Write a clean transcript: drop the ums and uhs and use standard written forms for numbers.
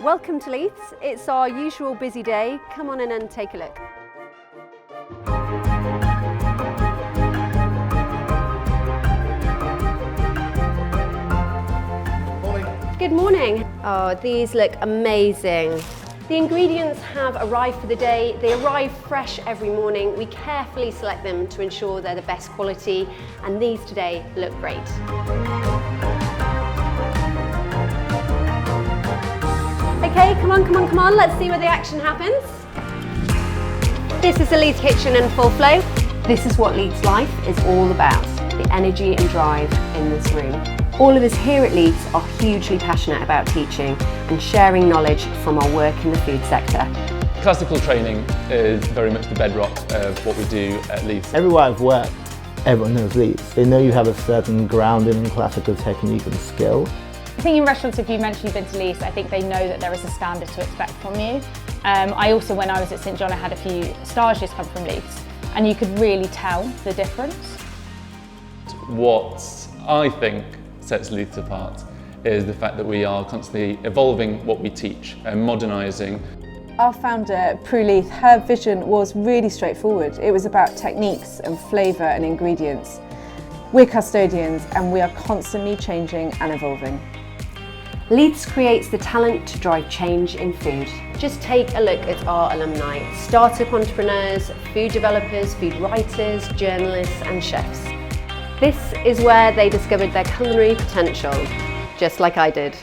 Welcome to Leiths. It's our usual busy day. Come on in and take a look. Good morning. Oh, these look amazing. The ingredients have arrived for the day. They arrive fresh every morning. We carefully select them to ensure they're the best quality, and these today look great. Okay, come on. Let's see where the action happens. This is the Leiths kitchen in full flow. This is what Leiths life is all about, the energy and drive in this room. All of us here at Leiths are hugely passionate about teaching and sharing knowledge from our work in the food sector. Classical training is very much the bedrock of what we do at Leiths. Everywhere I've worked, everyone knows Leiths. They know you have a certain grounding in classical technique and skill. I think in restaurants, if you mention you've been to Leiths, I think they know that there is a standard to expect from you. I also, when I was at St John, I had a few stagiaires come from Leiths, and you could really tell the difference. What I think sets Leiths apart is the fact that we are constantly evolving what we teach and modernising. Our founder, Prue Leith, her vision was really straightforward. It was about techniques and flavour and ingredients. We're custodians and we are constantly changing and evolving. Leiths creates the talent to drive change in food. Just take a look at our alumni, startup entrepreneurs, food developers, food writers, journalists and chefs. This is where they discovered their culinary potential, just like I did.